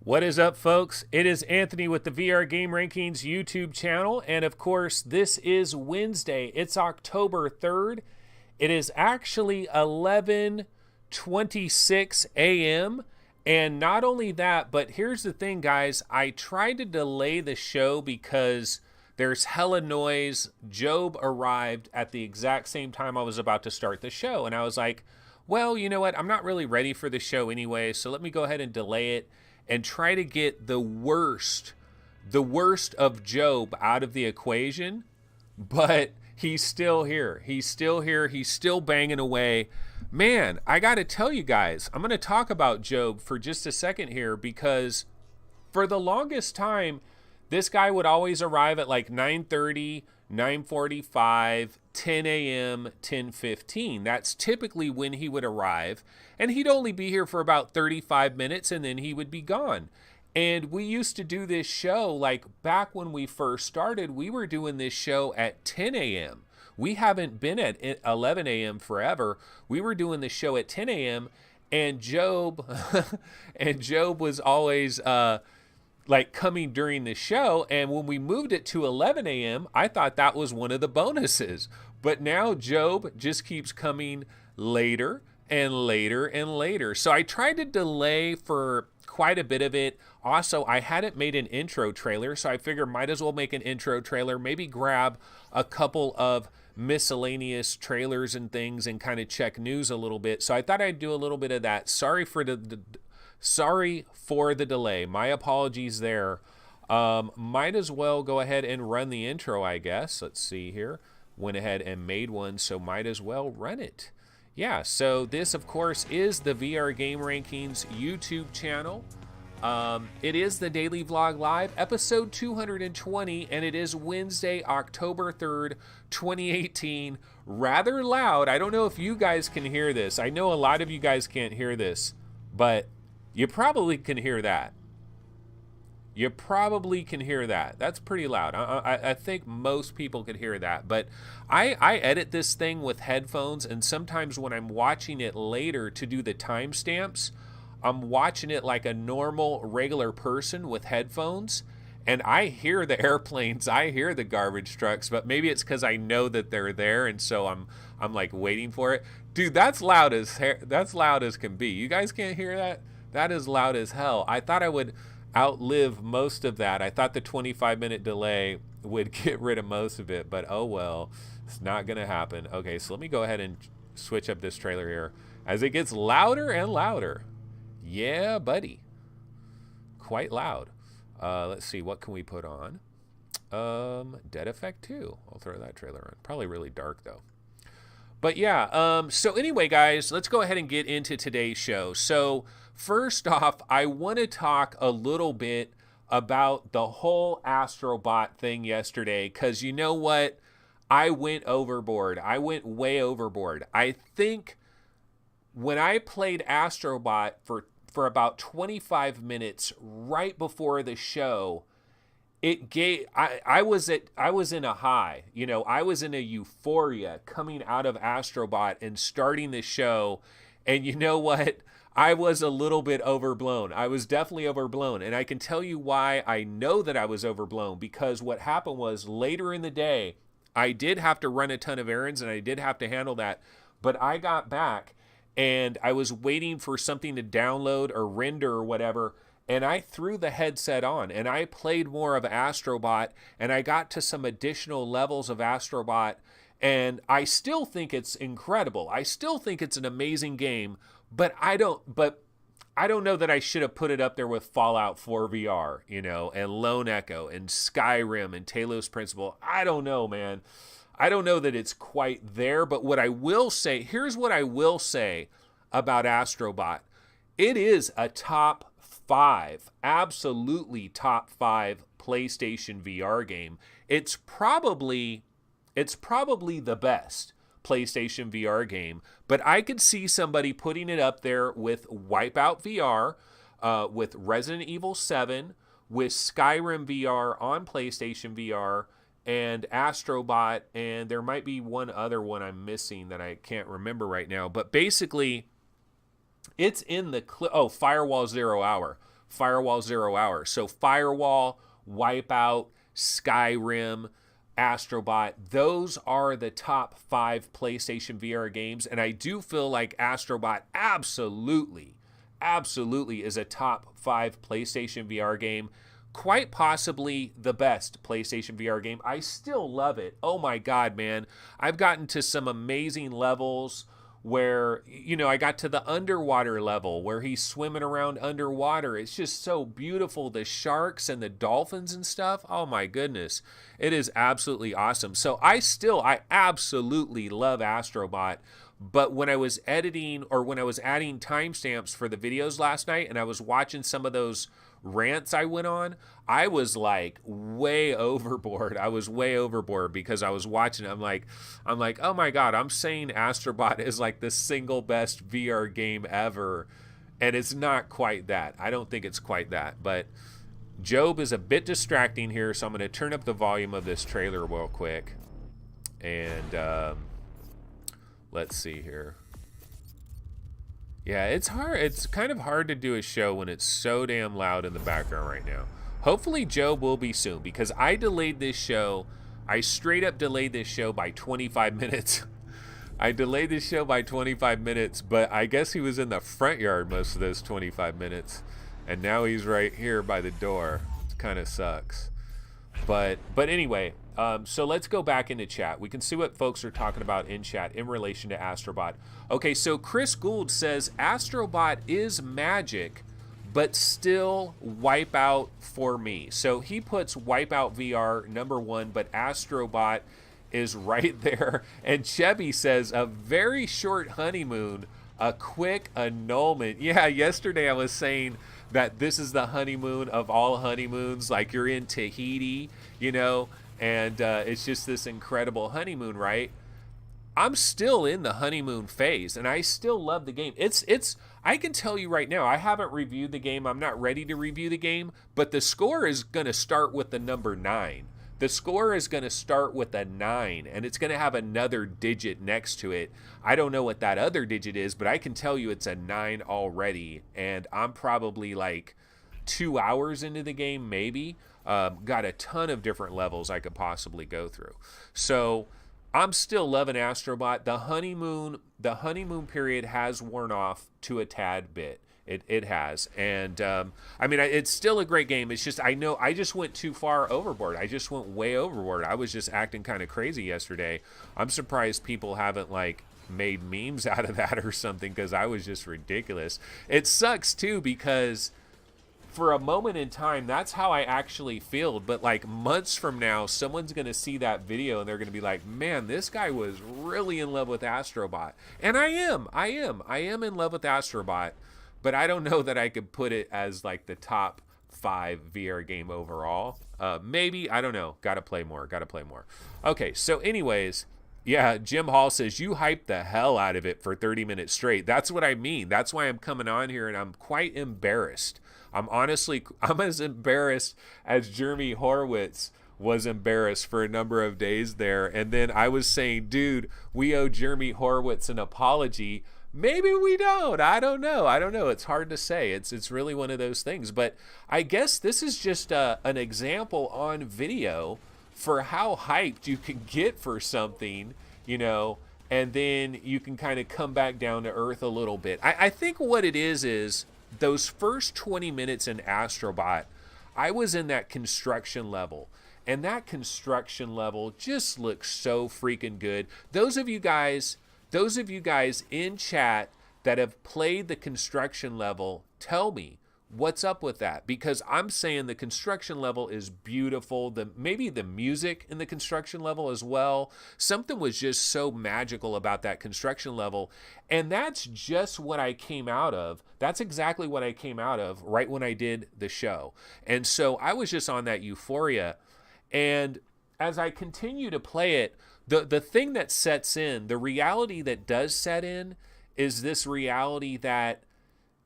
What is up, folks? It is Anthony with the VR Game Rankings YouTube channel, and of course, this is Wednesday. It's October 3rd. It is actually 11:26 a.m., and not only that, but here's the thing, guys. I tried to delay the show because there's hella noise. Job arrived at the exact same time I was about to start the show, and I was like, well, you know what? I'm not really ready for the show anyway, so let me go ahead and delay it and try to get the worst of Job out of the equation. But he's still here. He's still here. He's still banging away. Man, I got to tell you guys, I'm going to talk about Job for just a second here, because for the longest time, this guy would always arrive at like 9:30, 9:45, 10 a.m., 10:15. That's typically when he would arrive. And he'd only be here for about 35 minutes and then he would be gone. And we used to do this show, like back when we first started, we were doing this show at 10 a.m. We haven't been at 11 a.m. forever. We were doing the show at 10 a.m. and Job was always like coming during the show. And when we moved it to 11 a.m., I thought that was one of the bonuses. But now Job just keeps coming later and later and later. So I tried to delay for quite a bit of it. Also, I hadn't made an intro trailer, so I figured might as well make an intro trailer, maybe grab a couple of miscellaneous trailers and things and kind of check news a little bit. So I thought I'd do a little bit of that. Sorry for the delay. My apologies there. Might as well go ahead and run the intro, I guess. Let's see here. Went ahead and made one, so might as well run it. Yeah, so this, of course, is the VR Game Rankings YouTube channel. It is the Daily Vlog Live, episode 220, and it is Wednesday, October 3rd, 2018. Rather loud. I don't know if you guys can hear this. I know a lot of you guys can't hear this, but you probably can hear that. You probably can hear that. That's pretty loud. I think most people could hear that. But I edit this thing with headphones, and sometimes when I'm watching it later to do the timestamps, I'm watching it like a normal, regular person with headphones, and I hear the airplanes, I hear the garbage trucks, but maybe it's because I know that they're there, and so I'm like waiting for it. Dude, that's loud as can be. You guys can't hear that? That is loud as hell. I thought I would outlive most of that. I thought the 25-minute delay would get rid of most of it, but oh well, it's not gonna happen. Okay, so let me go ahead and switch up this trailer here as it gets louder and louder. Yeah, buddy, quite loud. Let's see, what can we put on? Dead Effect 2. I'll throw that trailer on. Probably really dark though. But yeah, so anyway, guys, let's go ahead and get into today's show. So first off, I want to talk a little bit about the whole Astro Bot thing yesterday, because you know what? I went overboard. I went way overboard. I think when I played Astro Bot for about 25 minutes right before the show, it gave I was in a high, you know, I was in a euphoria coming out of Astro Bot and starting the show, and you know what? I was a little bit overblown. I was definitely overblown, and I can tell you why I know that I was overblown, because what happened was later in the day, I did have to run a ton of errands and I did have to handle that, but I got back and I was waiting for something to download or render or whatever, and I threw the headset on and I played more of Astro Bot, and I got to some additional levels of Astro Bot, and I still think it's incredible. I still think it's an amazing game, but I don't know that I should have put it up there with Fallout 4 VR, you know, and Lone Echo and Skyrim and Talos Principle. I don't know, man. I don't know that it's quite there, but what I will say, here's what I will say about Astro Bot. It is a top 5, absolutely top 5 PlayStation VR game. It's probably the best PlayStation VR game, but I could see somebody putting it up there with Wipeout VR, with Resident Evil 7, with Skyrim VR on PlayStation VR, and Astro Bot, and there might be one other one I'm missing that I can't remember right now, but basically it's in the Firewall Zero Hour. Firewall 0 Hour. So Firewall, Wipeout, Skyrim, Astro Bot, those are the top 5 PlayStation VR games. And I do feel like Astro Bot absolutely is a top 5 PlayStation VR game. Quite possibly the best PlayStation VR game. I still love it. Oh my God, man. I've gotten to some amazing levels where, you know, I got to the underwater level where he's swimming around underwater. It's just so beautiful. The sharks and the dolphins and stuff. Oh my goodness. It is absolutely awesome. So I absolutely love Astro Bot. But when I was editing, or when I was adding timestamps for the videos last night and I was watching some of those rants I went on, I was like way overboard. I was way overboard because I was watching it. I'm like, oh my God, I'm saying Astro Bot is like the single best VR game ever. And it's not quite that. I don't think it's quite that. But Job is a bit distracting here, so I'm going to turn up the volume of this trailer real quick. And let's see here. Yeah, it's hard. It's kind of hard to do a show when it's so damn loud in the background right now. Hopefully Job will be soon, because I delayed this show. I straight up delayed this show by 25 minutes. I delayed this show by 25 minutes, but I guess he was in the front yard most of those 25 minutes. And now he's right here by the door. It kind of sucks. But anyway, so let's go back into chat. We can see what folks are talking about in chat in relation to Astro Bot. Okay, so Chris Gould says Astro Bot is magic, but still Wipeout for me. So he puts Wipeout VR #1, but Astro Bot is right there. And Chevy says a very short honeymoon, a quick annulment. Yeah, yesterday I was saying that this is the honeymoon of all honeymoons. Like you're in Tahiti, you know, and it's just this incredible honeymoon, right? I'm still in the honeymoon phase, and I still love the game. I can tell you right now, I haven't reviewed the game. I'm not ready to review the game, but the score is going to start with the number 9. The score is going to start with a 9, and it's going to have another digit next to it. I don't know what that other digit is, but I can tell you it's a 9 already, and I'm probably like 2 hours into the game, maybe. Got a ton of different levels I could possibly go through. So I'm still loving Astro Bot. The honeymoon period has worn off to a tad bit. It has. And I mean, it's still a great game. It's just, I know I just went too far overboard. I just went way overboard. I was just acting kind of crazy yesterday. I'm surprised people haven't like made memes out of that or something, because I was just ridiculous. It sucks too, because for a moment in time, that's how I actually feel. But like months from now, someone's going to see that video and they're going to be like, man, this guy was really in love with Astro Bot. And I am in love with Astro Bot. But I don't know that I could put it as like the top 5 VR game overall. Maybe, I don't know. Gotta play more. Okay, so anyways, yeah, Jim Hall says, you hyped the hell out of it for 30 minutes straight. That's what I mean. That's why I'm coming on here, and I'm quite embarrassed. I'm as embarrassed as Jeremy Horowitz was embarrassed for a number of days there. And then I was saying, dude, we owe Jeremy Horowitz an apology. Maybe we don't. I don't know. It's hard to say. It's really one of those things. But I guess this is just an example on video for how hyped you can get for something, you know, and then you can kind of come back down to earth a little bit. I think what it is those first 20 minutes in Astro Bot, I was in that construction level. And that construction level just looks so freaking good. Those of you guys in chat that have played the construction level, tell me what's up with that, because I'm saying the construction level is beautiful. Maybe the music in the construction level as well. Something was just so magical about that construction level, and that's just what I came out of. That's exactly what I came out of right when I did the show. And so I was just on that euphoria, and as I continue to play it, the thing that sets in, the reality that does set in, is this reality that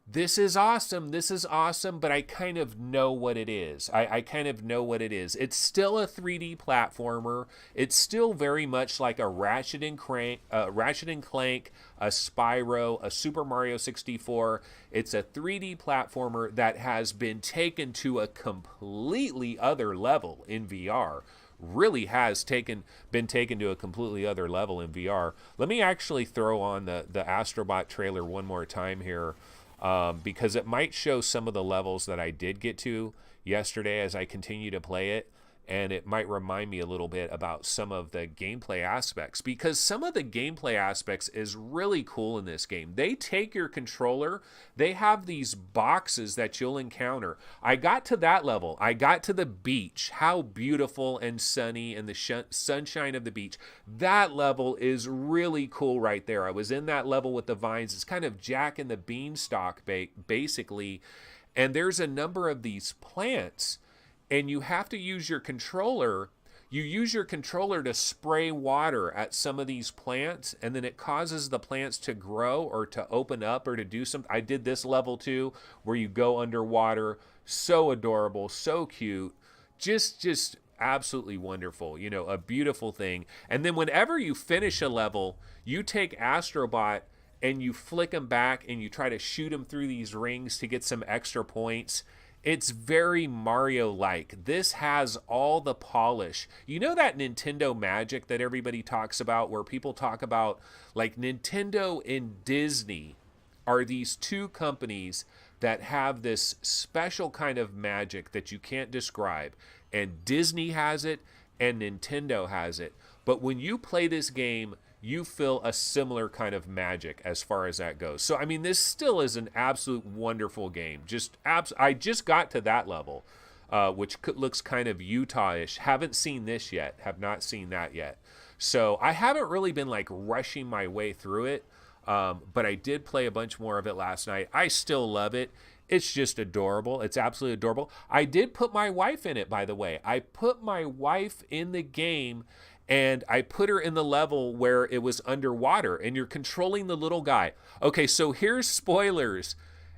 this is awesome. This is awesome, but I kind of know what it is. I kind of know what it is. It's still a 3D platformer. It's still very much like a Ratchet and Clank, a Spyro, a Super Mario 64. It's a 3D platformer that has been taken to a completely other level in VR. Really has been taken to a completely other level in VR. Let me actually throw on the Astro Bot trailer one more time here. Because it might show some of the levels that I did get to yesterday as I continue to play it, and it might remind me a little bit about some of the gameplay aspects, because some of the gameplay aspects is really cool in this game. They take your controller, they have these boxes that you'll encounter. I got to that level. I got to the beach. How beautiful and sunny and the sunshine of the beach. That level is really cool right there. I was in that level with the vines. It's kind of Jack and the Beanstalk basically, and there's a number of these plants, and you have to use your controller. You use your controller to spray water at some of these plants, and then it causes the plants to grow or to open up or to do something. I did this level too, where you go underwater. So adorable, so cute. Just absolutely wonderful. You know, a beautiful thing. And then whenever you finish a level, you take Astro Bot and you flick him back and you try to shoot him through these rings to get some extra points. It's very Mario-like. This has all the polish. You know that Nintendo magic that everybody talks about, where people talk about, like, Nintendo and Disney are these two companies that have this special kind of magic that you can't describe. And Disney has it, and Nintendo has it. But when you play this game, you feel a similar kind of magic as far as that goes. So, I mean, this still is an absolute wonderful game. I just got to that level, which looks kind of Utah-ish. Haven't seen this yet. Have not seen that yet. So I haven't really been like rushing my way through it, but I did play a bunch more of it last night. I still love it. It's just adorable. It's absolutely adorable. I did put my wife in it, by the way. I put my wife in the game, and I put her in the level where it was underwater, and you're controlling the little guy. Okay, so here's spoilers.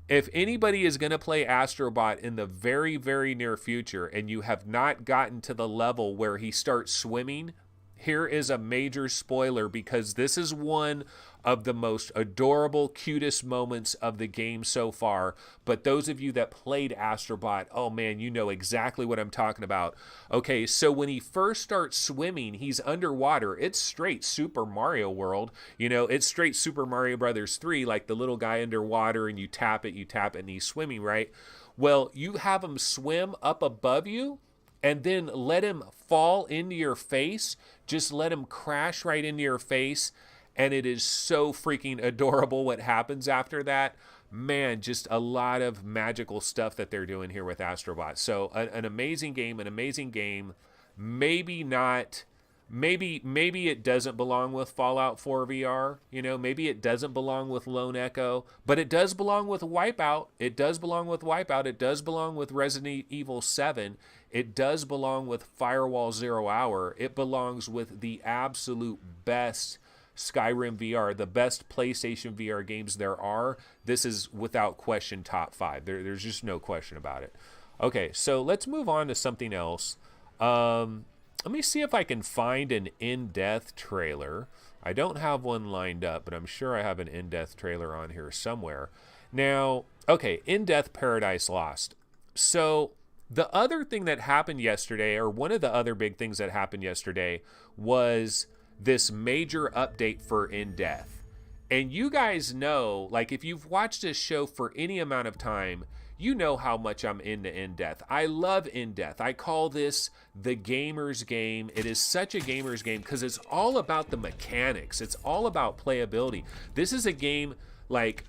If anybody is going to play Astro Bot in the very, very near future, and you have not gotten to the level where he starts swimming, here is a major spoiler, because this is one of the most adorable, cutest moments of the game so far. But those of you that played Astro Bot, oh man, you know exactly what I'm talking about. Okay, so when he first starts swimming, he's underwater. It's straight Super Mario World. You know, it's straight Super Mario Brothers 3, like the little guy underwater, and you tap it, and he's swimming, right? Well, you have him swim up above you, and then let him fall into your face. Just let him crash right into your face. And it is so freaking adorable what happens after that. Man, just a lot of magical stuff that they're doing here with Astro Bot. So an amazing game, Maybe not. Maybe it doesn't belong with Fallout 4 VR. You know, maybe it doesn't belong with Lone Echo, but it does belong with Wipeout. It does belong with Wipeout. It does belong with Resident Evil 7. It does belong with Firewall Zero Hour. It belongs with the absolute best Skyrim VR, the best PlayStation VR games there are. This is without question top 5. There's just no question about it. Okay, so let's move on to something else. Let me see if I can find an in-depth trailer. I don't have one lined up, but I'm sure I have an in-depth trailer on here somewhere. Now, okay, in-depth Paradise Lost. So the other thing that happened yesterday, or one of the other big things that happened yesterday, was this major update for in-depth. And you guys know, like, if you've watched this show for any amount of time, you know how much I'm into in-depth. I love in-depth. I call this the gamer's game. It is such a gamer's game because it's all about the mechanics. It's all about playability. This is a game like,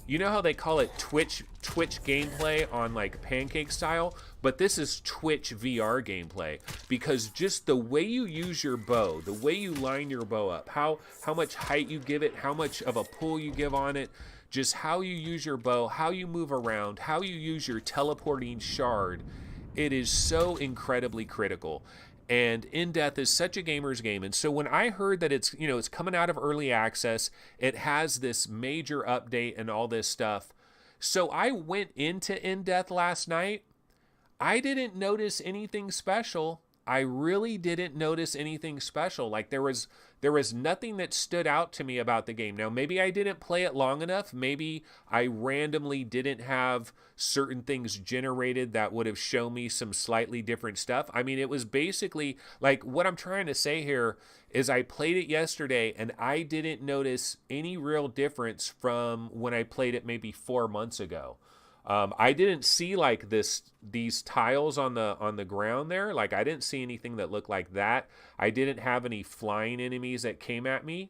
you know how they call it Twitch gameplay on like Pancake style? But this is Twitch VR gameplay, because just the way you use your bow, the way you line your bow up, how much height you give it, how much of a pull you give on it, just how you use your bow, how you move around, how you use your teleporting shard, it is so incredibly critical. And in-depth is such a gamer's game. And so when I heard that it's coming out of early access, it has this major update and all this stuff, So I went into In Death last night. I didn't notice anything special. I really didn't notice anything special. Like there was nothing that stood out to me about the game. Now, maybe I didn't play it long enough. Maybe I randomly didn't have certain things generated that would have shown me some slightly different stuff. I mean, it was basically like what I'm trying to say here is I played it yesterday and I didn't notice any real difference from when I played it maybe 4 months ago. I didn't see like these tiles on the ground there. Like I didn't see anything that looked like that. I didn't have any flying enemies that came at me.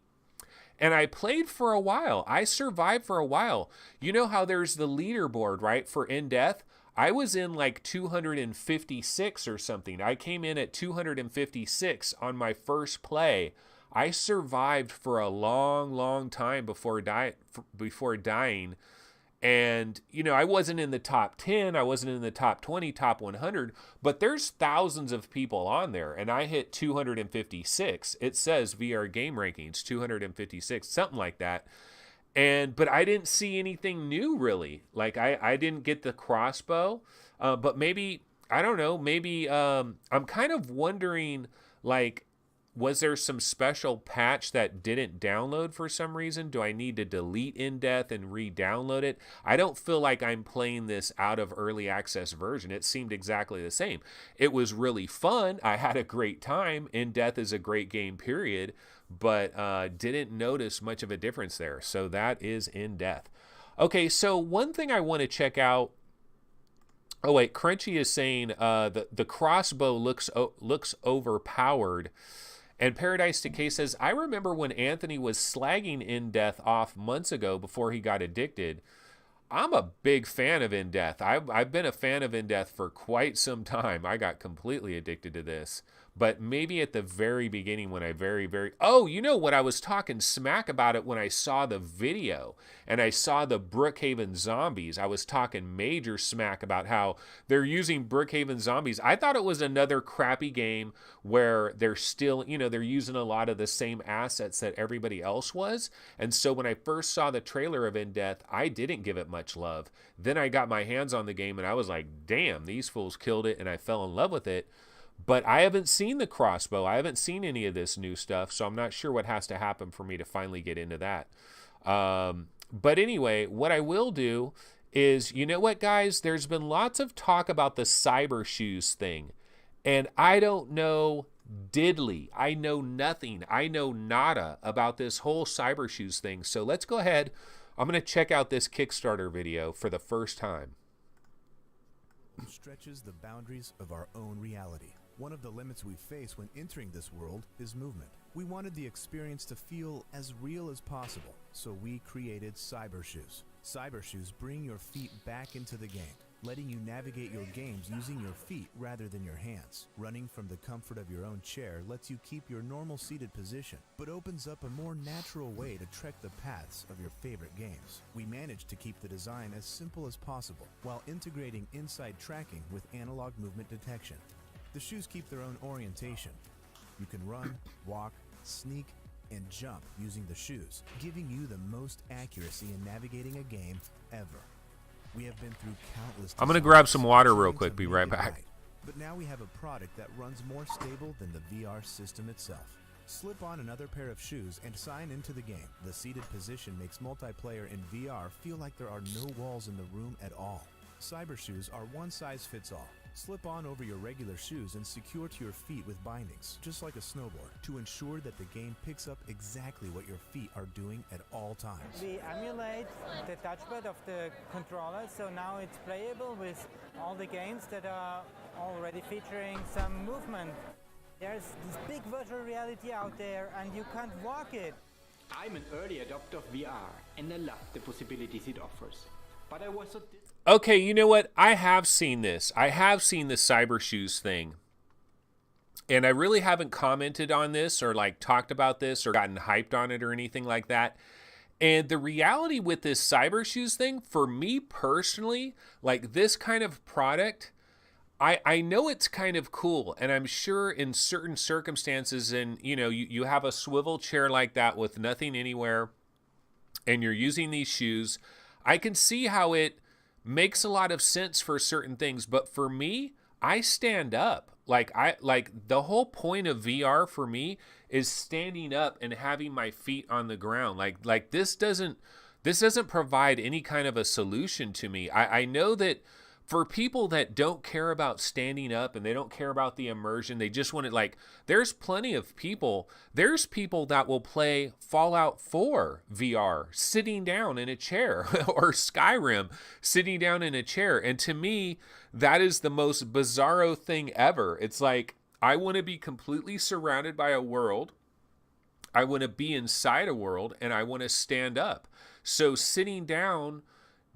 And I played for a while. I survived for a while. You know how there's the leaderboard, right, for In Death? I was in like 256 or something. I came in at 256 on my first play. I survived for a long, long time before dying. And, you know, I wasn't in the top 10, I wasn't in the top 20, top 100, but there's thousands of people on there, and I hit 256. It says VR Game Rankings, 256, something like that. But I didn't see anything new, really. Like, I didn't get the crossbow, but maybe, I don't know, maybe I'm kind of wondering, like, was there some special patch that didn't download for some reason? Do I need to delete In Death and re-download it? I don't feel like I'm playing this out of early access version. It seemed exactly the same. It was really fun. I had a great time. In Death is a great game, period. But didn't notice much of a difference there. So that is In Death. Okay, so one thing I want to check out. Oh wait, Crunchy is saying the crossbow looks overpowered. And Paradise Decay says, I remember when Anthony was slagging In Death off months ago before he got addicted. I'm a big fan of In Death. I've been a fan of In Death for quite some time. I got completely addicted to this. But maybe at the very beginning when I Oh, you know what? I was talking smack about it when I saw the video and I saw the Brookhaven zombies. I was talking major smack about how they're using Brookhaven zombies. I thought it was another crappy game where they're still, you know, they're using a lot of the same assets that everybody else was. And so when I first saw the trailer of In Death, I didn't give it much love. Then I got my hands on the game and I was like, damn, these fools killed it, and I fell in love with it. But I haven't seen the crossbow. I haven't seen any of this new stuff, so I'm not sure what has to happen for me to finally get into that. But anyway, what I will do is, you know what, guys? There's been lots of talk about the Cybershoes thing, and I don't know diddly. I know nothing. I know nada about this whole Cybershoes thing. So let's go ahead. I'm going to check out this Kickstarter video for the first time. Stretches the boundaries of our own reality. One of the limits we face when entering this world is movement. We wanted the experience to feel as real as possible, so we created Cybershoes. Cybershoes bring your feet back into the game, letting you navigate your games using your feet rather than your hands. Running from the comfort of your own chair lets you keep your normal seated position, but opens up a more natural way to trek the paths of your favorite games. We managed to keep the design as simple as possible, while integrating inside tracking with analog movement detection. The shoes keep their own orientation. You can run, walk, sneak, and jump using the shoes, giving you the most accuracy in navigating a game ever. We have been through countless. I'm gonna grab some water real quick. Be right back. Right. But now we have a product that runs more stable than the VR system itself. Slip on another pair of shoes and sign into the game. The seated position makes multiplayer in VR feel like there are no walls in the room at all. Cybershoes are one size fits all. Slip on over your regular shoes and secure to your feet with bindings, just like a snowboard, to ensure that the game picks up exactly what your feet are doing at all times. We emulate the touchpad of the controller, so now it's playable with all the games that are already featuring some movement. There's this big virtual reality out there and you can't walk it. I'm an early adopter of VR and I love the possibilities it offers. But I was so Okay, you know what? I have seen this. I have seen the Cybershoes thing. And I really haven't commented on this or like talked about this or gotten hyped on it or anything like that. And the reality with this Cybershoes thing, for me personally, like this kind of product, I know it's kind of cool. And I'm sure in certain circumstances, and you know, you have a swivel chair like that with nothing anywhere, and you're using these shoes, I can see how it makes a lot of sense for certain things, but for me, I stand up. Like the whole point of VR for me is standing up and having my feet on the ground. Like this doesn't provide any kind of a solution to me. I know that for people that don't care about standing up and they don't care about the immersion, they just want it. Like, there's plenty of people. There's people that will play Fallout 4 VR sitting down in a chair or Skyrim sitting down in a chair. And to me, that is the most bizarro thing ever. It's like, I want to be completely surrounded by a world. I want to be inside a world, and I want to stand up. So sitting down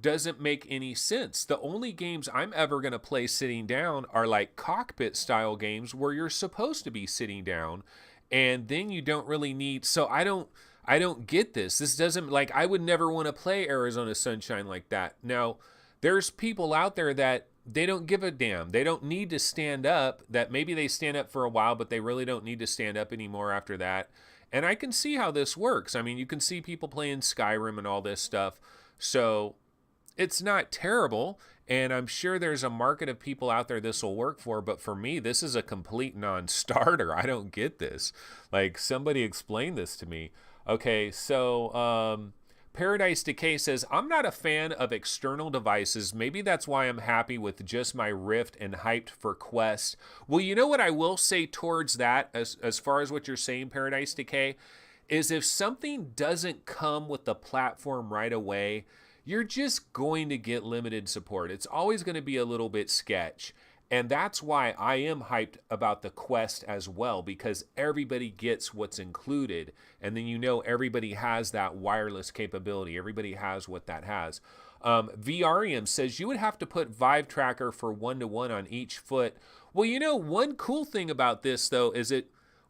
doesn't make any sense. The only games I'm ever going to play sitting down are like cockpit style games where you're supposed to be sitting down, and then you don't really need. So I don't get this. This doesn't, like, I would never want to play Arizona Sunshine like that. Now, there's people out there that they don't give a damn. They don't need to stand up. That maybe they stand up for a while, but they really don't need to stand up anymore after that. And I can see how this works. I mean, you can see people playing Skyrim and all this stuff. So it's not terrible, and I'm sure there's a market of people out there this will work for, but for me, this is a complete non-starter. I don't get this. Like, somebody explain this to me. Okay, so Paradise Decay says, I'm not a fan of external devices. Maybe that's why I'm happy with just my Rift and hyped for Quest. Well, you know what I will say towards that, as far as what you're saying, Paradise Decay, is if something doesn't come with the platform right away, you're just going to get limited support. It's always going to be a little bit sketch. And that's why I am hyped about the Quest as well, because everybody gets what's included. And then, you know, everybody has that wireless capability. Everybody has what that has. VRium says you would have to put Vive Tracker for 1-to-1 on each foot. Well, you know, one cool thing about this, though, is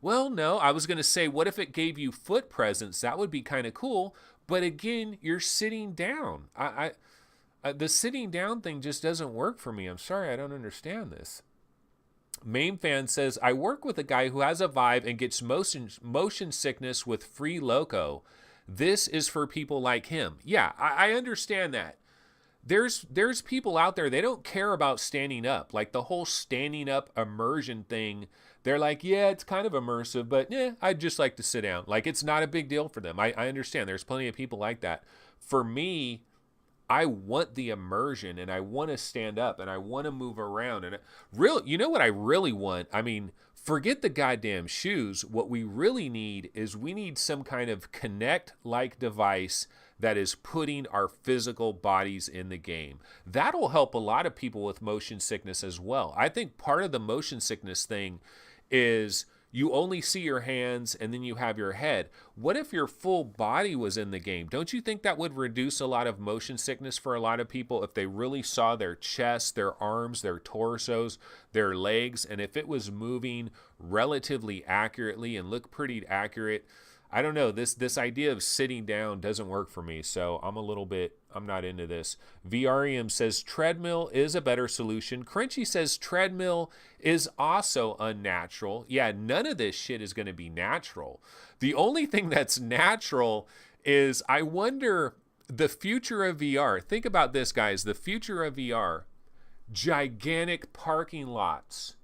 well, no, I was going to say, what if it gave you foot presence? That would be kind of cool. But again, you're sitting down. The sitting down thing just doesn't work for me. I'm sorry, I don't understand this. Main Fan says, I work with a guy who has a Vive and gets motion sickness with Free Loco. This is for people like him. Yeah, I understand that. There's people out there, they don't care about standing up. Like the whole standing up immersion thing, they're like, yeah, it's kind of immersive, but yeah, I'd just like to sit down. Like, it's not a big deal for them. I understand. There's plenty of people like that. For me, I want the immersion, and I want to stand up, and I want to move around. And you know what I really want? I mean, forget the goddamn shoes. What we really need is we need some kind of Kinect-like device that is putting our physical bodies in the game. That'll help a lot of people with motion sickness as well. I think part of the motion sickness thing is you only see your hands and then you have your head. What if your full body was in the game? Don't you think that would reduce a lot of motion sickness for a lot of people if they really saw their chest, their arms, their torsos, their legs, and if it was moving relatively accurately and looked pretty accurate? I don't know. This idea of sitting down doesn't work for me, so I'm not into this. VRium says treadmill is a better solution. Crunchy says treadmill is also unnatural. Yeah, none of this shit is going to be natural. The only thing that's natural is, I wonder, the future of VR. Think about this, guys. The future of VR. Gigantic parking lots,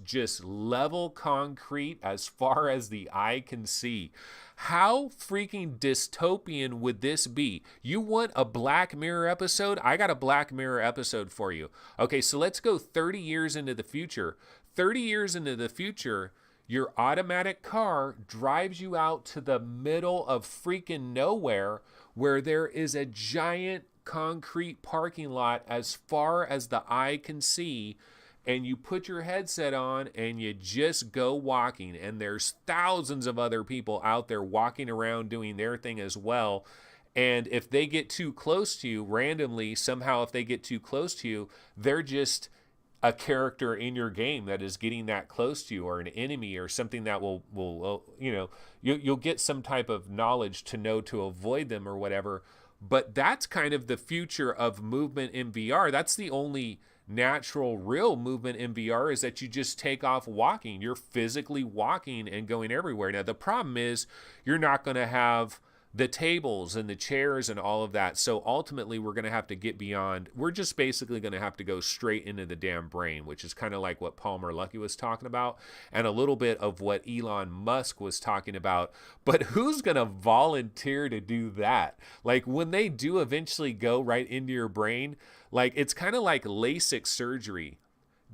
just level concrete as far as the eye can see. How freaking dystopian would this be? You want a Black Mirror episode? I got a Black Mirror episode for you. Okay, so let's go 30 years into the future. 30 years into the future, your automatic car drives you out to the middle of freaking nowhere where there is a giant concrete parking lot as far as the eye can see, and you put your headset on and you just go walking, and there's thousands of other people out there walking around doing their thing as well. And if they get too close to you randomly, somehow if they get too close to you, they're just a character in your game that is getting that close to you, or an enemy or something that will you'll get some type of knowledge to know to avoid them or whatever. But that's kind of the future of movement in VR. That's the only natural, real movement in VR, is that you just take off walking. You're physically walking and going everywhere. Now, the problem is you're not going to have the tables and the chairs and all of that. So ultimately, we're going to have to get beyond. We're just basically going to have to go straight into the damn brain, which is kind of like what Palmer Luckey was talking about, and a little bit of what Elon Musk was talking about. But who's going to volunteer to do that? Like, when they do eventually go right into your brain, like, it's kind of like LASIK surgery.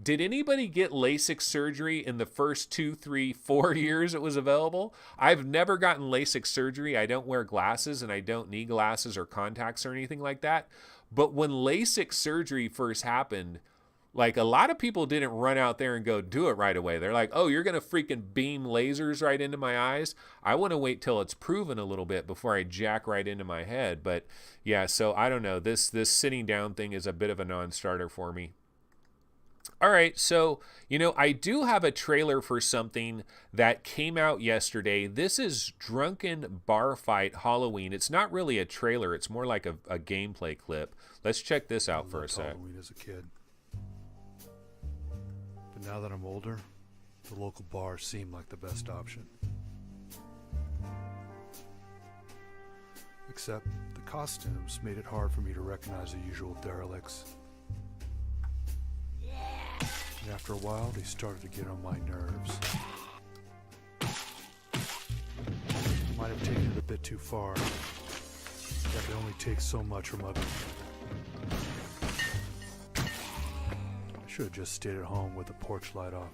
Did anybody get LASIK surgery in the first 2, 3, 4 years it was available? I've never gotten LASIK surgery. I don't wear glasses, and I don't need glasses or contacts or anything like that. But when LASIK surgery first happened, like, a lot of people didn't run out there and go do it right away. They're like, oh, you're going to freaking beam lasers right into my eyes? I want to wait till it's proven a little bit before I jack right into my head. But yeah, so I don't know. This sitting down thing is a bit of a non-starter for me. All right, so, you know, I do have a trailer for something that came out yesterday. This is Drunkn Bar Fight Halloween. It's not really a trailer. It's more like a gameplay clip. Let's check this out for a sec. Halloween as a kid. But now that I'm older, the local bars seem like the best option. Except the costumes made it hard for me to recognize the usual derelicts. And after a while, they started to get on my nerves. I might have taken it a bit too far. I can only take so much from others. I should have just stayed at home with the porch light off.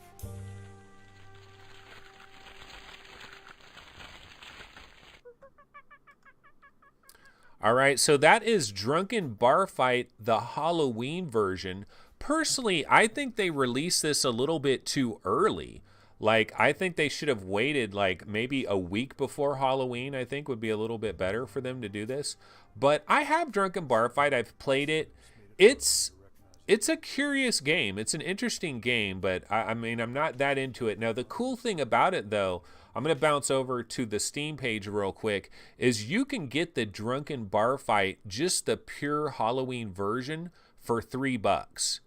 All right, so that is Drunkn Bar Fight, the Halloween version. Personally, I think they released this a little bit too early. Like, I think they should have waited like maybe a week before Halloween. I think would be a little bit better for them to do this. But I have Drunkn Bar Fight. I've played it. It's a curious game. It's an interesting game, but I mean, I'm not that into it. Now, the cool thing about it, though, I'm going to bounce over to the Steam page real quick, is you can get the Drunkn Bar Fight, just the pure Halloween version, for $3.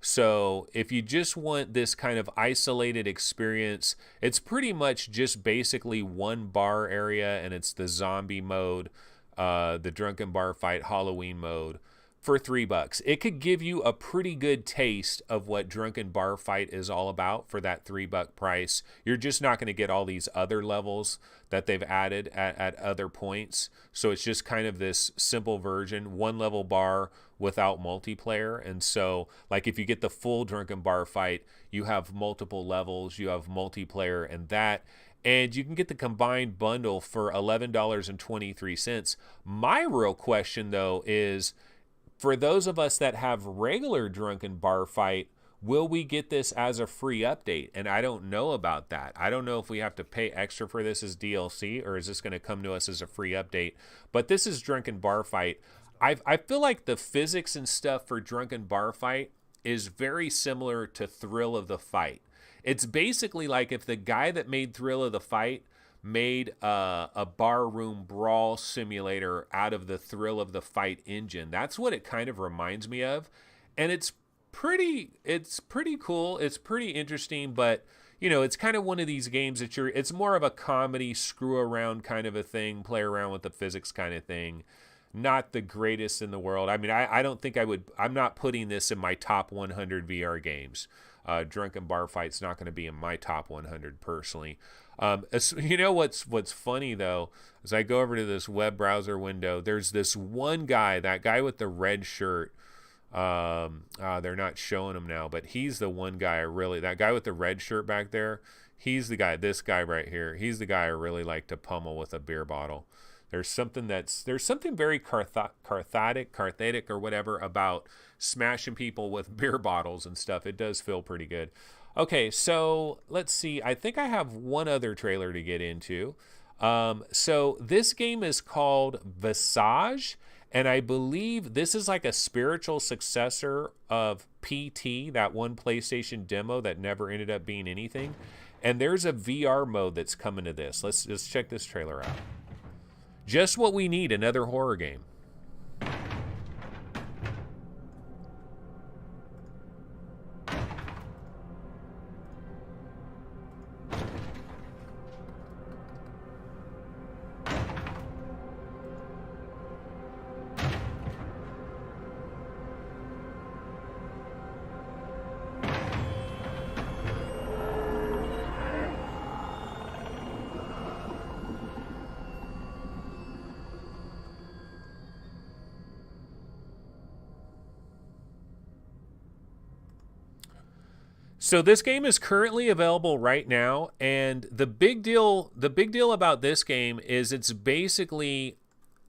So if you just want this kind of isolated experience, it's pretty much just basically one bar area, and it's the zombie mode, the Drunkn Bar Fight Halloween mode, for $3. It could give you a pretty good taste of what Drunkn Bar Fight is all about for that $3 price. You're just not going to get all these other levels that they've added at other points. So it's just kind of this simple version, one level bar without multiplayer. And so, like, if you get the full Drunkn Bar Fight, you have multiple levels, you have multiplayer and that. And you can get the combined bundle for $11.23. My real question, though, is, for those of us that have regular Drunkn Bar Fight, will we get this as a free update? And I don't know about that. I don't know if we have to pay extra for this as DLC, or is this going to come to us as a free update? But this is Drunkn Bar Fight. I feel like the physics and stuff for Drunkn Bar Fight is very similar to Thrill of the Fight. It's basically like if the guy that made Thrill of the Fight made a barroom brawl simulator out of the Thrill of the Fight engine. That's what it kind of reminds me of. And it's pretty cool. It's pretty interesting, but you know, it's kind of one of these games that it's more of a comedy, screw around kind of a thing, play around with the physics kind of thing. Not the greatest in the world. I mean, I don't think I'm not putting this in my top 100 VR games. Drunkn Bar Fight's not going to be in my top 100 personally. You know what's funny, though, as I go over to this web browser window, there's this one guy, that guy with the red shirt. They're not showing him now, but he's the one guy that guy with the red shirt back there, he's the guy, this guy right here, he's the guy I really like to pummel with a beer bottle. There's something very cathartic or whatever about smashing people with beer bottles and stuff. It does feel pretty good. Okay, so let's see. I think I have one other trailer to get into. So this game is called Visage, and I believe this is like a spiritual successor of PT, that one PlayStation demo that never ended up being anything. And there's a VR mode that's coming to this. Let's check this trailer out. Just what we need, another horror game. So this game is currently available right now, and the big deal about this game is it's basically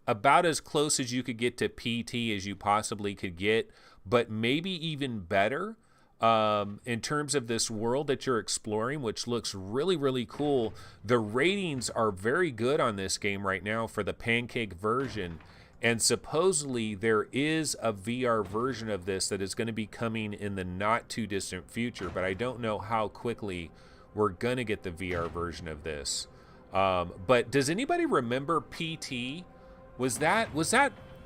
about as close as you could get to PT as you possibly could get, but maybe even better in terms of this world that you're exploring, which looks really, really cool. The ratings are very good on this game right now for the pancake version. And supposedly there is a VR version of this that is going to be coming in the not too distant future, but I don't know how quickly we're going to get the VR version of this. But does anybody remember PT? Was that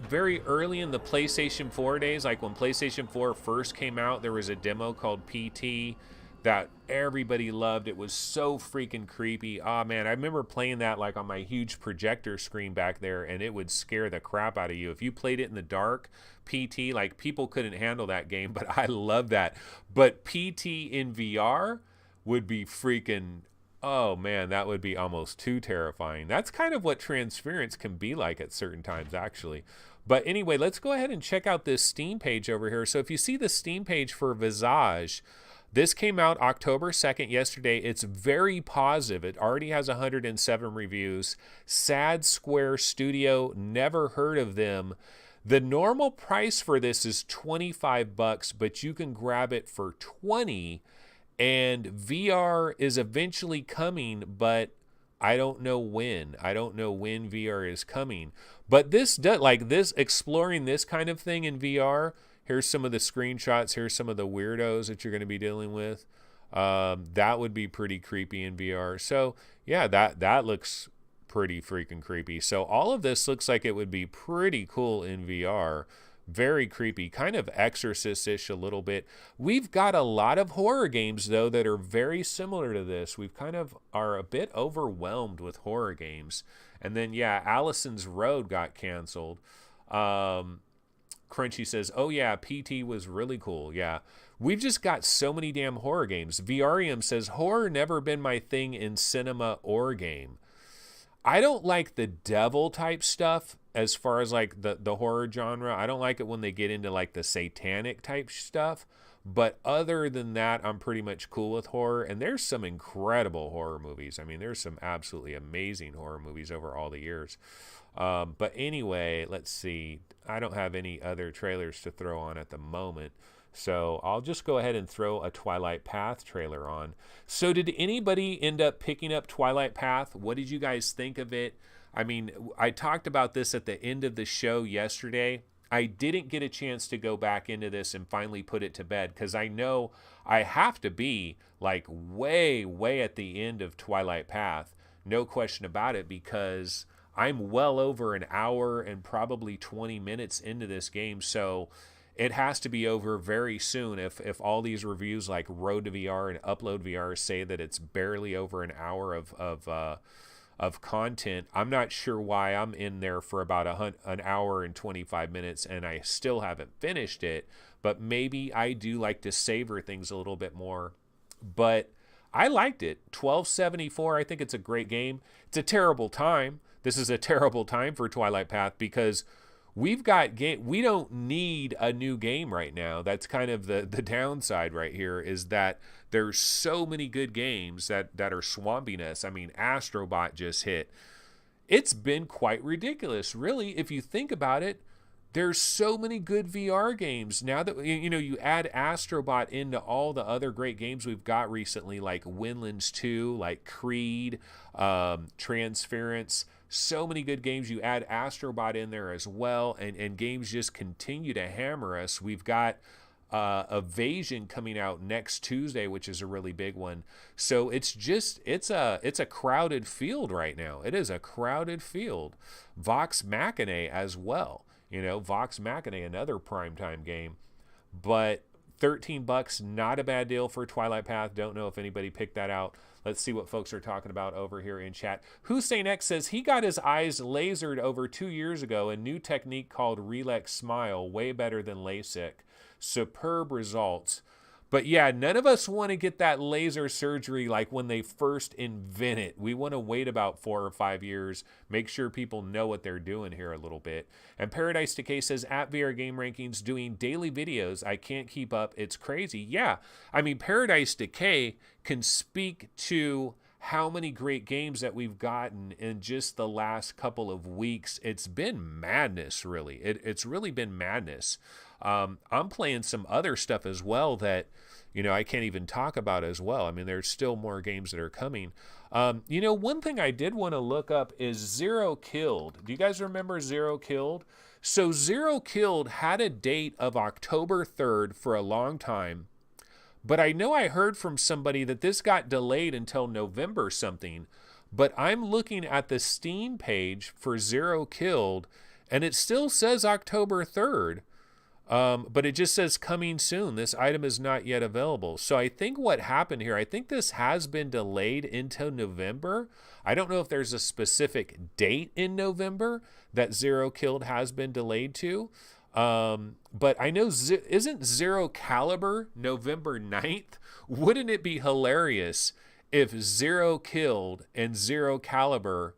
very early in the PlayStation 4 days? Like when PlayStation 4 first came out, there was a demo called PT that everybody loved. It was so freaking creepy. Oh man, I remember playing that like on my huge projector screen back there, and it would scare the crap out of you. If you played it in the dark, PT, like people couldn't handle that game, but I love that. But PT in VR would be freaking, oh man, that would be almost too terrifying. That's kind of what Transference can be like at certain times, actually. But anyway, let's go ahead and check out this Steam page over here. So if you see the Steam page for Visage, this came out October 2nd, yesterday. It's very positive. It already has 107 reviews. Sad Square Studio, never heard of them. The normal price for this is $25, but you can grab it for $20. And VR is eventually coming, but I don't know when. I don't know when VR is coming. But this does, like this, exploring this kind of thing in VR. Here's some of the screenshots. Here's some of the weirdos that you're going to be dealing with. That would be pretty creepy in VR. So yeah, that looks pretty freaking creepy. So all of this looks like it would be pretty cool in VR. Very creepy, kind of Exorcist-ish a little bit. We've got a lot of horror games, though, that are very similar to this. We've kind of are a bit overwhelmed with horror games. And then, yeah, Allison's Road got canceled. Crunchy says, oh yeah, PT was really cool. Yeah, we've just got so many damn horror games. Vrium says, horror never been my thing in cinema or game. I don't like the devil type stuff as far as like the horror genre. I don't like it when they get into like the satanic type stuff. But other than that, I'm pretty much cool with horror. And there's some incredible horror movies. I mean, there's some absolutely amazing horror movies over all the years. But anyway, let's see. I don't have any other trailers to throw on at the moment. So I'll just go ahead and throw a Twilight Path trailer on. So did anybody end up picking up Twilight Path? What did you guys think of it? I mean, I talked about this at the end of the show yesterday. I didn't get a chance to go back into this and finally put it to bed because I know I have to be like way, way at the end of Twilight Path. No question about it, because I'm well over an hour and probably 20 minutes into this game. So it has to be over very soon if all these reviews like Road to VR and Upload VR say that it's barely over an hour of content. I'm not sure why I'm in there for about an hour and 25 minutes and I still haven't finished it, but maybe I do like to savor things a little bit more. But I liked it. 1274, I think it's a great game. It's a terrible time. This is a terrible time for Twilight Path because we don't need a new game right now. That's kind of the downside right here, is that there's so many good games that are swamping us. I mean, Astro Bot just hit. It's been quite ridiculous, really, if you think about it. There's so many good VR games. Now that you add Astro Bot into all the other great games we've got recently, like Windlands 2, like Creed, Transference. So many good games. You add Astro Bot in there as well, and games just continue to hammer us. We've got Evasion coming out next Tuesday, which is a really big one. So it's a crowded field right now. It is a crowded field. Vox Machina as well. Vox Machina, another primetime game. But $13, not a bad deal for Twilight Path. Don't know if anybody picked that out. Let's see what folks are talking about over here in chat. Hussein X says he got his eyes lasered over 2 years ago. A new technique called Relax Smile, way better than LASIK. Superb results. But yeah, none of us want to get that laser surgery like when they first invent it. We want to wait about 4 or 5 years, make sure people know what they're doing here a little bit. And Paradise Decay says, at VR Game Rankings, doing daily videos, I can't keep up. It's crazy. Yeah, I mean, Paradise Decay can speak to how many great games that we've gotten in just the last couple of weeks. It's been madness, really. It's really been madness. I'm playing some other stuff as well that, you know, I can't even talk about as well. I mean, there's still more games that are coming. You know, one thing I did want to look up is Zero Killed. Do you guys remember Zero Killed? So Zero Killed had a date of October 3rd for a long time, but I know I heard from somebody that this got delayed until November something. But I'm looking at the Steam page for Zero Killed, and it still says October 3rd. But it just says coming soon. This item is not yet available. So I think what happened here, I think this has been delayed into November. I don't know if there's a specific date in November that Zero Killed has been delayed to. But I know, isn't Zero Caliber November 9th? Wouldn't it be hilarious if Zero Killed and Zero Caliber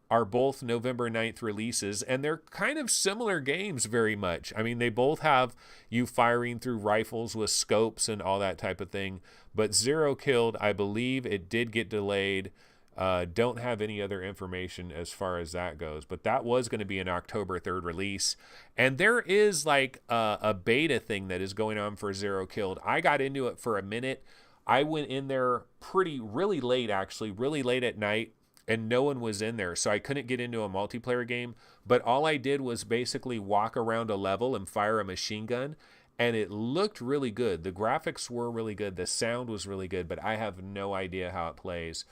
are both November 9th releases, and they're kind of similar games very much. I mean, they both have you firing through rifles with scopes and all that type of thing, but Zero Killed, I believe it did get delayed. Don't have any other information as far as that goes, but that was going to be an October 3rd release. And there is like a beta thing that is going on for Zero Killed. I got into it for a minute. I went in there really late, actually, really late at night, and no one was in there, so I couldn't get into a multiplayer game. But all I did was basically walk around a level and fire a machine gun, and it looked really good. The graphics were really good. The sound was really good, but I have no idea how it plays.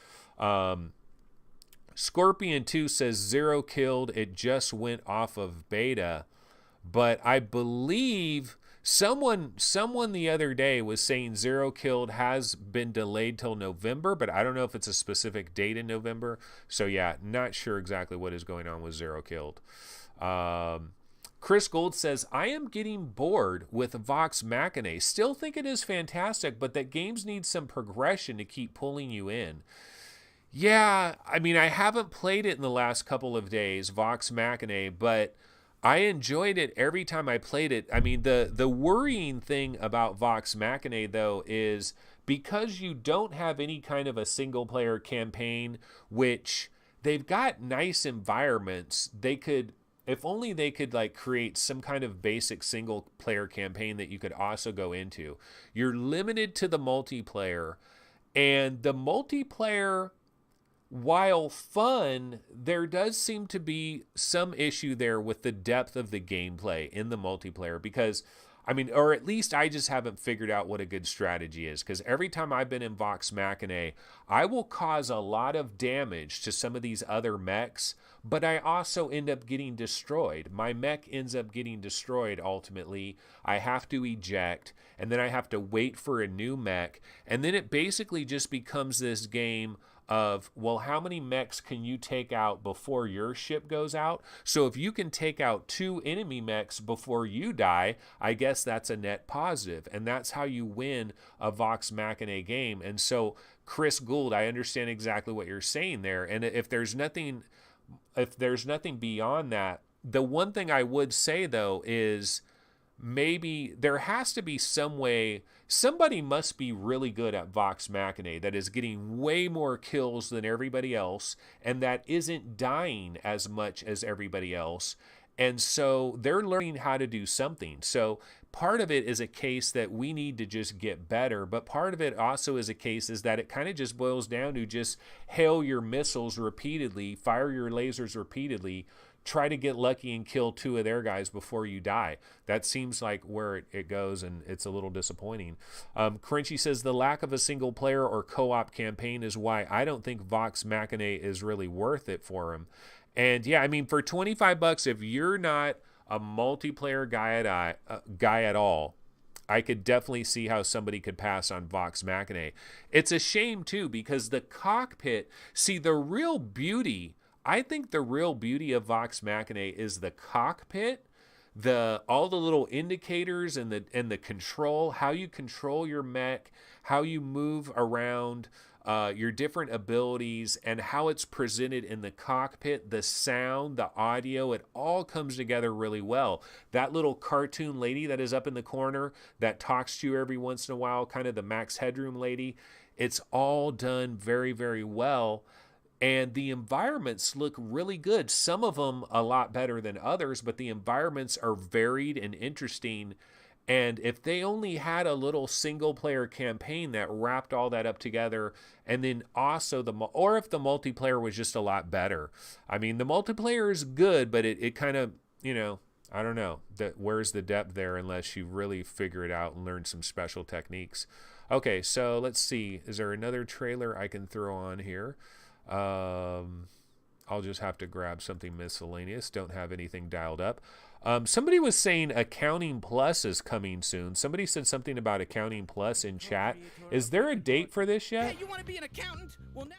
Scorpion 2 says Zero Killed, it just went off of beta, but I believe someone the other day was saying Zero Killed has been delayed till November, but I don't know if it's a specific date in November. So yeah, not sure exactly what is going on with Zero Killed. Chris Gold says, I am getting bored with Vox Machina. Still think it is fantastic, but that games need some progression to keep pulling you in. Yeah, I mean, I haven't played it in the last couple of days, Vox Machina, but I enjoyed it every time I played it. I mean, the worrying thing about Vox Machina, though, is because you don't have any kind of a single-player campaign, which they've got nice environments. They could, if only they could, like, create some kind of basic single-player campaign that you could also go into. You're limited to the multiplayer, and the multiplayer, while fun, there does seem to be some issue there with the depth of the gameplay in the multiplayer because, I mean, or at least I just haven't figured out what a good strategy is, because every time I've been in Vox Machina, I will cause a lot of damage to some of these other mechs, but I also end up getting destroyed. My mech ends up getting destroyed ultimately. I have to eject, and then I have to wait for a new mech, and then it basically just becomes this game of, well, how many mechs can you take out before your ship goes out? So if you can take out 2 enemy mechs before you die, I guess that's a net positive. And that's how you win a Vox Machina game. And so, Chris Gould, I understand exactly what you're saying there. And if there's nothing beyond that, the one thing I would say, though, is maybe there has to be some way. Somebody must be really good at Vox Machina that is getting way more kills than everybody else and that isn't dying as much as everybody else. And so they're learning how to do something. So part of it is a case that we need to just get better, but part of it also is a case is that it kind of just boils down to just hail your missiles repeatedly, fire your lasers repeatedly, try to get lucky and kill 2 of their guys before you die. That seems like where it goes, and it's a little disappointing. Crunchy says the lack of a single player or co-op campaign is why I don't think Vox Machina is really worth it for him. And yeah, I mean, for $25, if you're not a multiplayer guy at all, I could definitely see how somebody could pass on Vox Machina. It's a shame too, because the cockpit, see, the real beauty, I think the real beauty of Vox Machina is the cockpit. all the little indicators and the control, how you control your mech, how you move around, your different abilities, and how it's presented in the cockpit, the sound, the audio, it all comes together really well. That little cartoon lady that is up in the corner that talks to you every once in a while, kind of the Max Headroom lady, it's all done very, very well. And the environments look really good. Some of them a lot better than others, but the environments are varied and interesting. And if they only had a little single player campaign that wrapped all that up together, and then also or if the multiplayer was just a lot better. I mean, the multiplayer is good, but it kind of, I don't know, where's the depth there unless you really figure it out and learn some special techniques. Okay, so let's see. Is there another trailer I can throw on here? I'll just have to grab something miscellaneous. Don't have anything dialed up. Somebody was saying Accounting Plus is coming soon. Somebody said something about Accounting Plus in chat. Is there a date for this yet? Hey, you want to be an accountant? Well, now.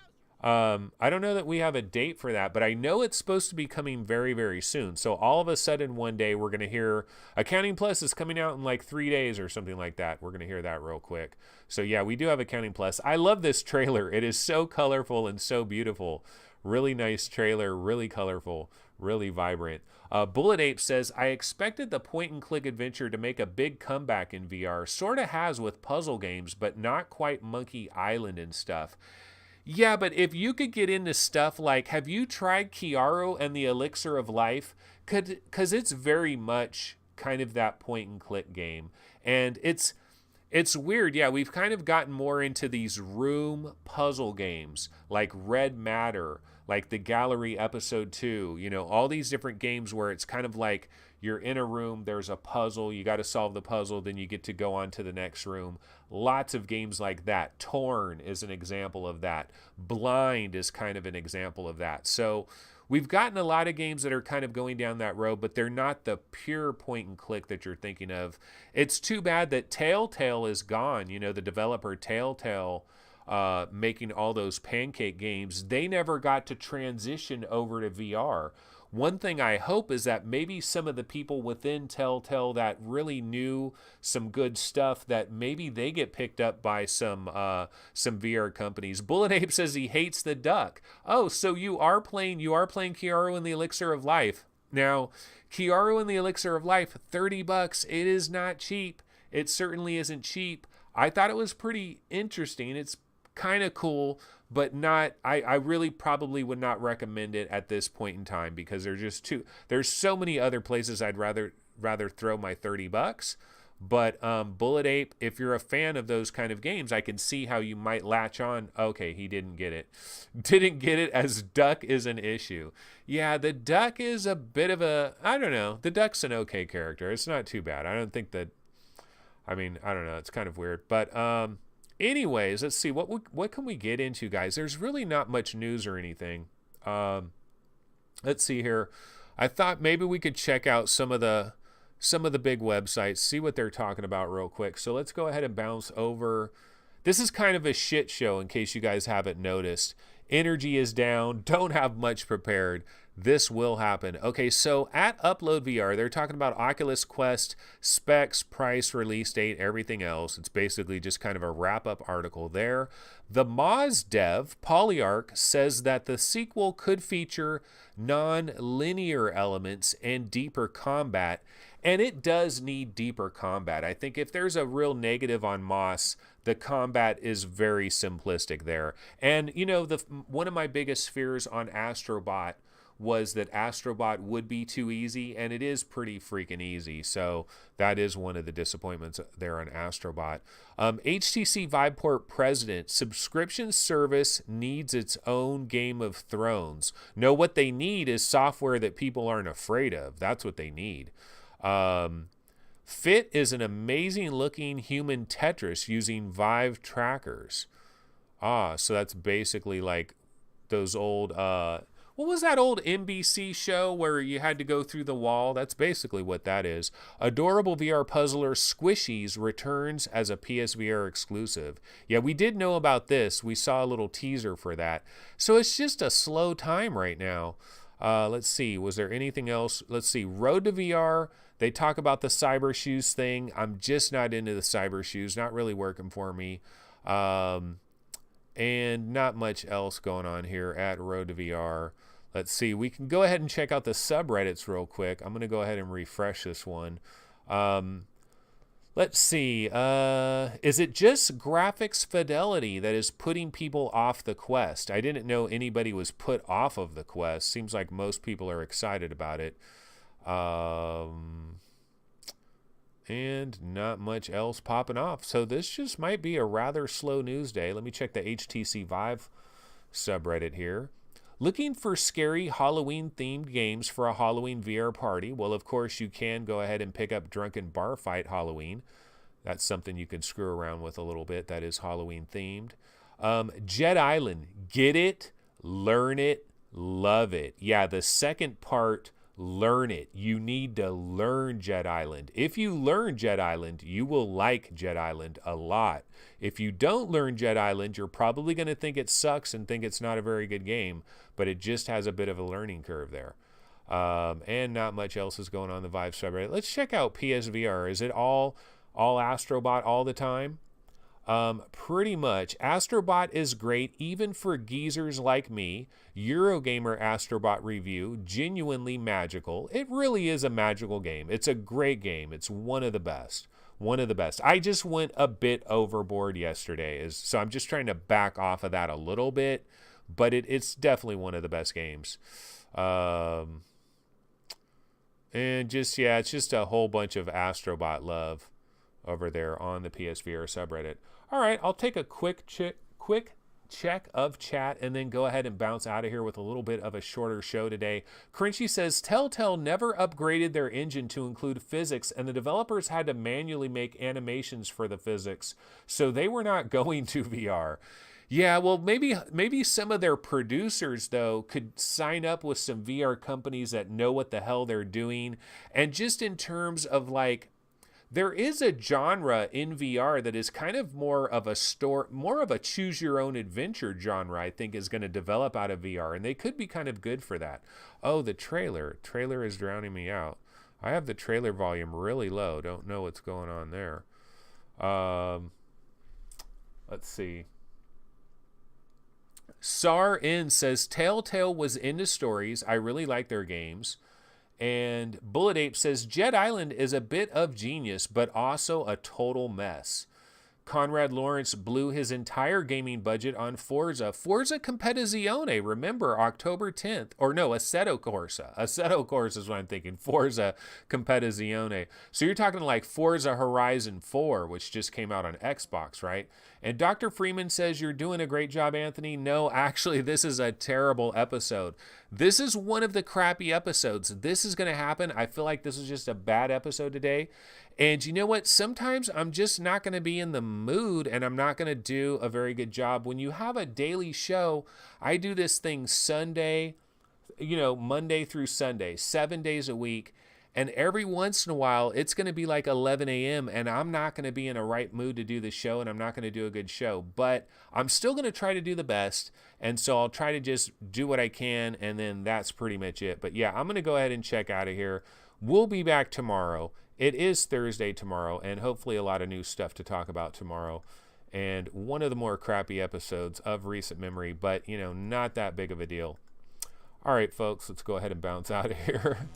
I don't know that we have a date for that, but I know it's supposed to be coming very, very soon. So all of a sudden one day we're going to hear Accounting Plus is coming out in like 3 days or something like that. We're going to hear that real quick. So yeah, we do have Accounting Plus. I love this trailer. It is so colorful and so beautiful. Really nice trailer, really colorful, really vibrant. Bullet Ape says, I expected the point-and-click adventure to make a big comeback in VR. Sort of has with puzzle games, but not quite Monkey Island and stuff. Yeah, but if you could get into stuff like, have you tried Chiaro and the Elixir of Life? Because it's very much kind of that point-and-click game. And it's weird. Yeah, we've kind of gotten more into these room puzzle games like Red Matter, like The Gallery Episode 2, all these different games where it's kind of like you're in a room, there's a puzzle, you got to solve the puzzle, then you get to go on to the next room. Lots of games like that. Torn is an example of that. Blind is kind of an example of that. So we've gotten a lot of games that are kind of going down that road, but they're not the pure point and click that you're thinking of. It's too bad that Telltale is gone. The developer Telltale, making all those pancake games, they never got to transition over to VR. One thing I hope is that maybe some of the people within Telltale that really knew some good stuff, that maybe they get picked up by some VR companies. Bullet Ape says he hates the duck. Oh, so you are playing Chiaro and the Elixir of Life. Now, Chiaro and the Elixir of Life, $30. It is not cheap. It certainly isn't cheap. I thought it was pretty interesting. It's kind of cool, but not, I really probably would not recommend it at this point in time because there's so many other places I'd rather throw my $30. But Bullet Ape, if you're a fan of those kind of games, I can see how you might latch on. Okay, he didn't get it. Didn't get it, as duck is an issue. Yeah, the duck is a bit of a, I don't know. The duck's an okay character. It's not too bad. I don't think that, I don't know. It's kind of weird. But anyways, let's see. What can we get into, guys? There's really not much news or anything. Let's see here. I thought maybe we could check out some of the big websites, see what they're talking about real quick. So let's go ahead and bounce over. This is kind of a shit show in case you guys haven't noticed. Energy is down. Don't have much prepared. This will happen. Okay, so at Upload VR, they're talking about Oculus Quest, specs, price, release date, everything else. It's basically just kind of a wrap-up article there. The Moz dev, Polyarch, says that the sequel could feature non-linear elements and deeper combat, and it does need deeper combat. I think if there's a real negative on Moss, the combat is very simplistic there. And, one of my biggest fears on Astro Bot was that Astro Bot would be too easy, and it is pretty freaking easy. So that is one of the disappointments there on Astro Bot. HTC Viveport president, subscription service needs its own Game of Thrones. No, what they need is software that people aren't afraid of. That's what they need. Fit is an amazing looking human Tetris using Vive trackers. So that's basically like those old, what was that old NBC show where you had to go through the wall? That's basically what that is. Adorable VR puzzler Squishies returns as a PSVR exclusive. Yeah, we did know about this. We saw a little teaser for that. So it's just a slow time right now. Let's see, was there anything else? Let's see, Road to VR. They talk about the Cybershoes thing. I'm just not into the Cybershoes, not really working for me. And not much else going on here at Road to VR. Let's see, we can go ahead and check out the subreddits real quick. I'm going to go ahead and refresh this one. Let's see, is it just graphics fidelity that is putting people off the Quest? I didn't know anybody was put off of the Quest. Seems like most people are excited about it. And not much else popping off. So this just might be a rather slow news day. Let me check the HTC Vive subreddit here. Looking for scary Halloween-themed games for a Halloween VR party? Well, of course, you can go ahead and pick up Drunkn Bar Fight Halloween. That's something you can screw around with a little bit. That is Halloween-themed. Jet Island. Get it, learn it, love it. Yeah, the second part, learn it. You need to learn Jet Island. If you learn Jet Island, you will like Jet Island a lot. If you don't learn Jet Island, you're probably going to think it sucks and think it's not a very good game, but it just has a bit of a learning curve there. And not much else is going on in the Vive subreddit. Let's check out PSVR. Is it all Astro Bot all the time? Pretty much. Astro Bot is great even for geezers like me. Eurogamer Astro Bot review, genuinely magical. It really is a magical game. It's a great game. It's one of the best. One of the best. I just went a bit overboard yesterday, so I'm just trying to back off of that a little bit, but it's definitely one of the best games. And just, yeah, it's just a whole bunch of Astro Bot love over there on the PSVR subreddit. All right, I'll take a quick check of chat and then go ahead and bounce out of here with a little bit of a shorter show today. Crunchy says, Telltale never upgraded their engine to include physics, and the developers had to manually make animations for the physics, so they were not going to VR. Yeah, well, maybe some of their producers, though, could sign up with some VR companies that know what the hell they're doing. And just in terms of, like, there is a genre in VR that is kind of more of a choose your own adventure genre, I think, is going to develop out of VR, and they could be kind of good for that. Oh, the trailer is drowning me out. I have the trailer volume really low. Don't know what's going on there. Let's see. Sar N says, Telltale was into stories. I really like their games. And Bullet Ape says, Jet Island is a bit of genius, but also a total mess. Conrad Lawrence blew his entire gaming budget on Forza Competizione. Remember, October 10th. Or no, Assetto Corsa. Assetto Corsa is what I'm thinking. Forza Competizione. So you're talking like Forza Horizon 4, which just came out on Xbox, right? And Dr. Freeman says, you're doing a great job, Anthony. No, actually, this is a terrible episode. This is one of the crappy episodes. This is going to happen. I feel like this is just a bad episode today. And you know what? Sometimes I'm just not going to be in the mood and I'm not going to do a very good job. When you have a daily show, I do this thing Sunday, Monday through Sunday, 7 days a week. And every once in a while, it's going to be like 11 a.m. and I'm not going to be in a right mood to do the show and I'm not going to do a good show. But I'm still going to try to do the best. And so I'll try to just do what I can. And then that's pretty much it. But yeah, I'm going to go ahead and check out of here. We'll be back tomorrow. It is Thursday tomorrow, and hopefully a lot of new stuff to talk about tomorrow. And one of the more crappy episodes of recent memory, but, not that big of a deal. All right, folks, let's go ahead and bounce out of here.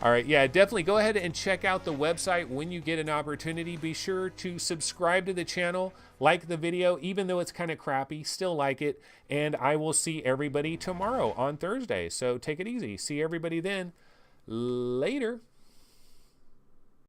All right, yeah, definitely go ahead and check out the website when you get an opportunity. Be sure to subscribe to the channel, like the video, even though it's kind of crappy, still like it. And I will see everybody tomorrow on Thursday. So take it easy. See everybody then. Later.